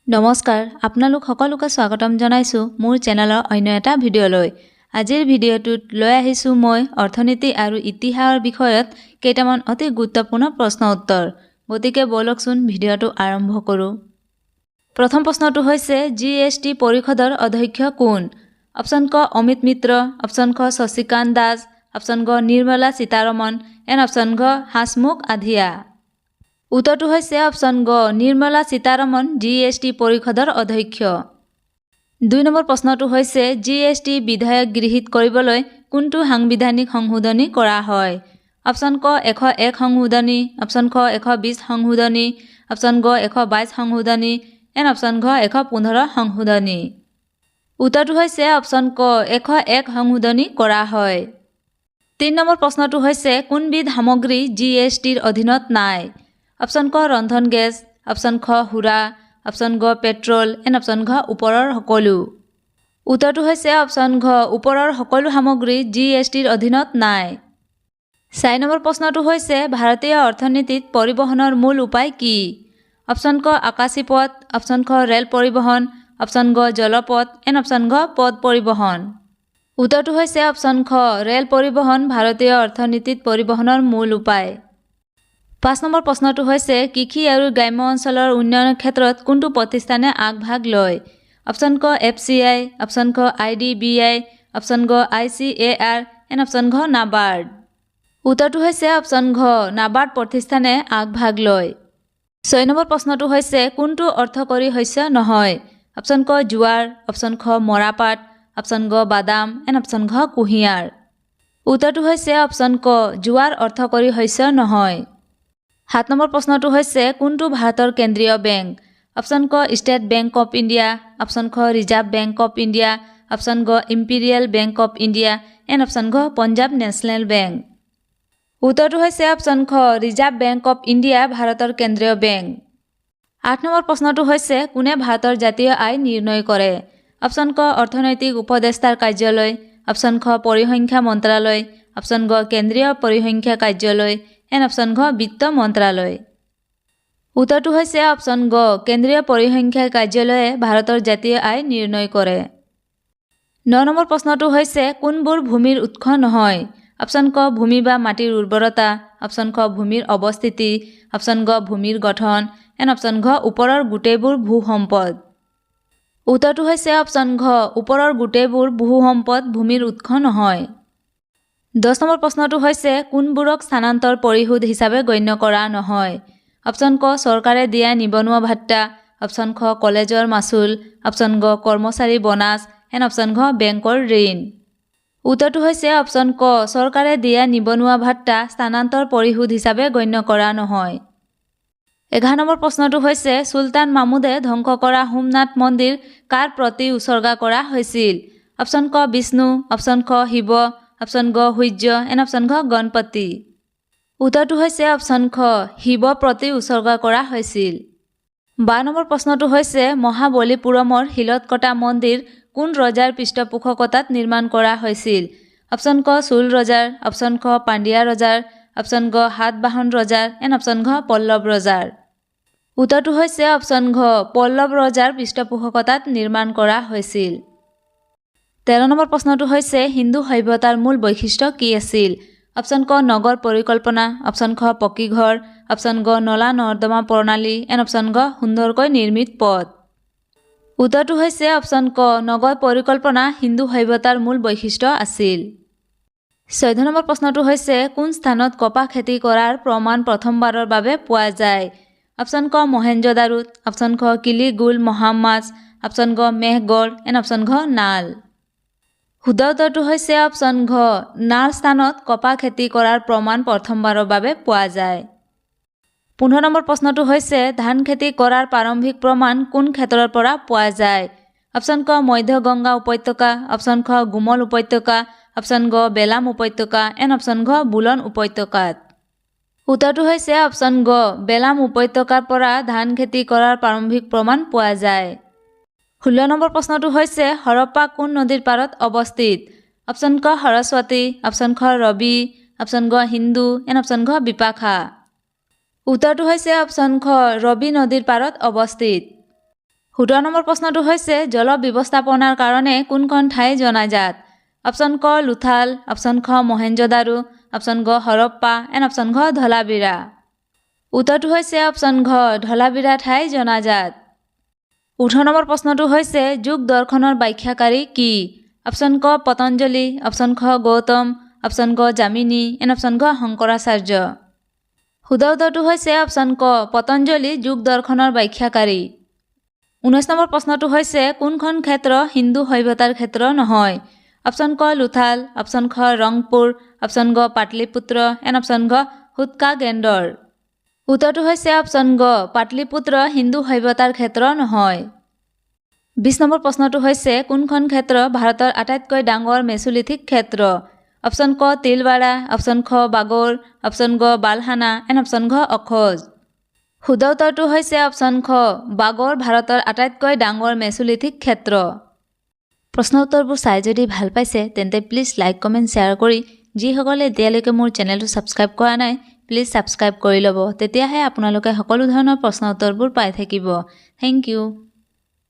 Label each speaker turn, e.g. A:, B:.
A: নমস্কাৰ আপোনালোক সকলোকে স্বাগতম জনাইছো মোৰ চেনেলৰ অন্য এটা ভিডিঅ'লৈ। আজিৰ ভিডিঅ'টোত লৈ আহিছো মই অৰ্থনীতি আৰু ইতিহাসৰ বিষয়ত কেইটামান অতি গুৰুত্বপূৰ্ণ প্ৰশ্ন উত্তৰ। গতিকে বলকচোন ভিডিঅ'টো আৰম্ভ কৰোঁ। প্ৰথম প্ৰশ্নটো হৈছে জিএছটি পৰিষদৰ অধ্যক্ষ কোন? অপশ্যন ক অমিত মিত্ৰ, অপশ্যন খ শশীকান্ত দাস, অপশ্যন গ নিৰ্মলা সীতাৰমণ এণ্ড অপশ্যন ঘ হাসমুখ আধিয়া। উত্তৰটো হৈছে অপশ্যন গ নিৰ্মলা সীতাৰমণ জিএছটি পৰিষদৰ অধ্যক্ষ। ২ নম্বৰ প্ৰশ্নটো হৈছে জিএছটি বিধেয়ক গৃহীত কৰিবলৈ কোনটো সাংবিধানিক সংশোধনী কৰা হয়? অপশ্যন ক ১০১ সংশোধনী, অপশ্যন খ ১২০ সংশোধনী, অপশ্যন গ ১২২ সংশোধনী এণ্ড অপশ্যন ঘ ১১৫ সংশোধনী। উত্তৰটো হৈছে অপশ্যন ক ১০১ সংশোধনী কৰা হয়। ৩ নম্বৰ প্ৰশ্নটো হৈছে কোনবিধ সামগ্ৰী জিএছটিৰ অধীনত নাই? অপশ্যন ক ৰন্ধন গেছ, অপশ্যন খ সুৰা, অপশ্যন গ পেট্ৰল এণ্ড অপশ্যন ঘ ওপৰৰ সকলো। উত্তৰটো হৈছে অপশ্যন ঘ ওপৰৰ সকলো সামগ্ৰী জিএছটিৰ অধীনত নাই। ৪ নম্বৰ প্ৰশ্নটো হৈছে ভাৰতীয় অৰ্থনীতিত পৰিবহণৰ মূল উপায় কি? অপশ্যন ক আকাশী পথ, অপশ্যন খ ৰেল পৰিবহণ, অপশ্যন গ জলপথ এণ্ড অপশ্যন ঘ পথ পৰিবহণ। উত্তৰটো হৈছে অপশ্যন খ ৰেল পৰিবহণ ভাৰতীয় অৰ্থনীতিত পৰিবহণৰ মূল উপায়। ৫ নম্বৰ প্ৰশ্নটো হৈছে কৃষি আৰু গ্ৰাম্য অঞ্চলৰ উন্নয়নৰ ক্ষেত্ৰত কোনটো প্ৰতিষ্ঠানে আগভাগ লয়? অপশ্যন ক FCI, অপশ্যন খ IDBI, অপশ্যন গ ICAR এণ্ড অপশ্যন ঘ নাবাৰ্ড। উত্তৰটো হৈছে অপশ্যন ঘ নাবাৰ্ড প্ৰতিষ্ঠানে আগভাগ লয়। ৬ নম্বৰ প্ৰশ্নটো হৈছে কোনটো অৰ্থকৰী শস্য নহয়? অপশ্যন ক জোৱাৰ, অপশ্যন খ মৰাপাট, অপশ্যন গ বাদাম এণ্ড অপশ্যন ঘ কুঁহিয়াৰ। উত্তৰটো হৈছে অপশ্যন ক জোৱাৰ অৰ্থকৰী শস্য নহয়। ৭ নম্বৰ প্ৰশ্নটো হৈছে কোনটো ভাৰতৰ কেন্দ্ৰীয় বেংক? অপশ্যন ক state bank of India, option খ reserve bank of India, option গ imperial bank of India and option ঘ পঞ্জাৱ নেশ্যনেল বেংক। উত্তৰটো হৈছে অপশ্যন খ ৰিজাৰ্ভ বেংক অফ ইণ্ডিয়া ভাৰতৰ কেন্দ্ৰীয় বেংক। ৮ নম্বৰ প্ৰশ্নটো হৈছে কোনে ভাৰতৰ জাতীয় আয় নিৰ্ণয় কৰে? অপশ্যন ক অৰ্থনৈতিক উপদেষ্টাৰ কাৰ্যালয়, অপশ্যন খ পৰিসংখ্যা মন্ত্ৰালয়, অপশ্যন গ কেন্দ্ৰীয় পৰিসংখ্যা কাৰ্যালয় এণ্ড অপশ্যন ঘ বিত্ত মন্ত্ৰালয়। উত্তৰটো হৈছে অপশ্যন গ কেন্দ্ৰীয় পৰিসংখ্যা কাৰ্যালয়ে ভাৰতৰ জাতীয় আয় নিৰ্ণয় কৰে। ৯ নম্বৰ প্ৰশ্নটো হৈছে কোনবোৰ ভূমিৰ উৎস নহয়? অপশ্যন ক ভূমি বা মাটিৰ উৰ্বৰতা, অপশ্যন খ ভূমিৰ অৱস্থিতি, অপশ্যন গ ভূমিৰ গঠন এণ্ড অপশ্যন ঘ ওপৰৰ গোটেইবোৰ ভূ সম্পদ। উত্তৰটো হৈছে অপশ্যন ঘ ওপৰৰ গোটেইবোৰ ভূ সম্পদ ভূমিৰ উৎস নহয়। ১০ নম্বৰ প্ৰশ্নটো হৈছে কোনবোৰক স্থানান্তৰ পৰিশোধ হিচাপে গণ্য কৰা নহয়? অপশ্যন ক চৰকাৰে দিয়া নিবনুৱা ভাত্তা, অপশ্যন খ কলেজৰ মাচুল, অপশ্যন গ কৰ্মচাৰী বনাছ এণ্ড অপশ্যন ঘ বেংকৰ ঋণ। উত্তৰটো হৈছে অপশ্যন ক চৰকাৰে দিয়া নিবনুৱা ভাত্তা স্থানান্তৰ পৰিশোধ হিচাপে গণ্য কৰা নহয়। ১১ নম্বৰ প্ৰশ্নটো হৈছে চুলতান মাহমুদে ধ্বংস কৰা সোমনাথ মন্দিৰ কাৰ প্ৰতি উৎসৰ্গা কৰা হৈছিল? অপশ্যন ক বিষ্ণু, অপশ্যন খ শিৱ, অপশ্যন গ সূৰ্য এণ্ড অপশ্যন ঘ গণপতি। উত্তৰটো হৈছে অপশ্যন খ শিৱ প্ৰতি উৎসৰ্গা কৰা হৈছিল। ১২ নম্বৰ প্ৰশ্নটো হৈছে মহাবলীপুৰমৰ শিলত কটা মন্দিৰ কোন ৰজাৰ পৃষ্ঠপোষকতাত নিৰ্মাণ কৰা হৈছিল? অপশ্যন ক চোল ৰজাৰ, অপশ্যন খ পাণ্ডিয়া ৰজাৰ, অপশ্যন গ সাতবাহন ৰজাৰ এণ্ড অপশ্যন ঘ পল্লৱ ৰজাৰ। উত্তৰটো হৈছে অপশ্যন ঘ পল্লৱ ৰজাৰ পৃষ্ঠপোষকতাত নিৰ্মাণ কৰা হৈছিল। ১৩ নম্বৰ প্ৰশ্নটো হৈছে হিন্দু সভ্যতাৰ মূল বৈশিষ্ট্য কি আছিল? অপশ্যন ক নগৰ পৰিকল্পনা, অপশ্যন খ পকী ঘৰ, অপশ্যন গ নলা নৰ্দমা প্ৰণালী এণ্ড অপশ্যন গ সুন্দৰকৈ নিৰ্মিত পথ। উত্তৰটো হৈছে অপশ্যন ক নগৰ পৰিকল্পনা হিন্দু সভ্যতাৰ মূল বৈশিষ্ট্য আছিল। ১৪ নম্বৰ প্ৰশ্নটো হৈছে কোন স্থানত কপাহ খেতি কৰাৰ প্ৰমাণ প্ৰথমবাৰৰ বাবে পোৱা যায়? অপশ্যন ক মহেঞ্জোদাৰোত, অপশ্যন খ কিলিগুল মহাম্মাজ, অপশ্যন গ মেহগড় এণ্ড অপশ্যন ঘ নাল। শুদ্ধ উত্তৰটো হৈছে অপশ্যন ঘ নাল স্থানত কপাহ খেতি কৰাৰ প্ৰমাণ প্ৰথমবাৰৰ বাবে পোৱা যায়। ১৫ নম্বৰ প্ৰশ্নটো হৈছে ধান খেতি কৰাৰ প্ৰাৰম্ভিক প্ৰমাণ কোন ক্ষেত্ৰৰ পৰা পোৱা যায়? অপশ্যন ক মধ্য গংগা উপত্যকা, অপশ্যন খ গুমল উপত্যকা, অপশ্যন গ বেলাম উপত্যকা এণ্ড অপশ্যন ঘ বুলন উপত্যকাত। উত্তৰটো হৈছে অপশ্যন গ বেলাম উপত্যকাৰ পৰা ধান খেতি কৰাৰ প্ৰাৰম্ভিক প্ৰমাণ পোৱা যায়। ১৬ নম্বৰ প্ৰশ্নটো হৈছে হৰপ্পা কোন নদীৰ পাৰত অৱস্থিত? অপশ্যন ক সৰস্বতী, অপশ্যন খ ৰবি, অপশ্যন গ সিন্ধু এণ্ড অপশ্যন ঘ বিপাশা। উত্তৰটো হৈছে অপশ্যন খ ৰবি নদীৰ পাৰত অৱস্থিত। 17 নম্বৰ প্ৰশ্নটো হৈছে জল ব্যৱস্থাপনাৰ কাৰণে কোনখন ঠাই জনাজাত? অপশ্যন ক লুথাল, অপশ্যন খ মহেঞ্জোদাৰো, অপশ্যন গ হৰপ্পা এণ্ড অপশ্যন ঘ ধলাবিৰা। উত্তৰটো হৈছে অপশ্যন ঘ ধলাবিৰা ঠাই জনাজাত। 18 নম্বৰ প্ৰশ্নটো হৈছে যোগ দৰ্শনৰ ব্যাখ্যাকাৰী কি? অপশ্যন ক পতঞ্জলি, অপশ্যন খ গৌতম, অপশ্যন গ জামিনী এণ্ড অপশ্যন ঘ শংকৰাচাৰ্য। শুদ্ধ উত্তৰটো হৈছে অপশ্যন ক পতঞ্জলি যোগ দৰ্শনৰ ব্যাখ্যাকাৰী। 19 নম্বৰ প্ৰশ্নটো হৈছে কোনখন ক্ষেত্ৰ হিন্দু সভ্যতাৰ ক্ষেত্ৰ নহয়? অপশ্যন ক লুথাল, অপশ্যন খ ৰংপুৰ, অপশ্যন গ পাটলিপুত্ৰ এণ্ড অপশ্যন ঘ হুদকা গেণ্ডৰ। উত্তৰটো হৈছে অপশ্যন গ পাটলিপুত্ৰ হিন্দু সভ্যতাৰ ক্ষেত্ৰ নহয়। 20 নম্বৰ প্ৰশ্নটো হৈছে কোনখন ক্ষেত্ৰ ভাৰতৰ আটাইতকৈ ডাঙৰ মেছোলিথিক ক্ষেত্ৰ? অপশ্যন ক তিলৱাৰা, অপশ্যন খ বাগৰ, অপশ্যন গ বালহানা এণ্ড অপশ্যন ঘ অখোজ। শুদ্ধ উত্তৰটো হৈছে অপশ্যন খ বাগৰ ভাৰতৰ আটাইতকৈ ডাঙৰ মেছোলিথিক ক্ষেত্ৰ। প্ৰশ্ন উত্তৰবোৰ চাই যদি ভাল পাইছে তেন্তে প্লিজ লাইক কমেণ্ট শ্বেয়াৰ কৰি যিসকলে এতিয়ালৈকে মোৰ চেনেলটো ছাবস্ক্ৰাইব কৰা নাই প্লিজ ছাবস্ক্ৰাইব কৰি ল'ব, তেতিয়াহে আপোনালোকে সকলো ধৰণৰ প্ৰশ্ন উত্তৰবোৰ পাই থাকিব। Thank U.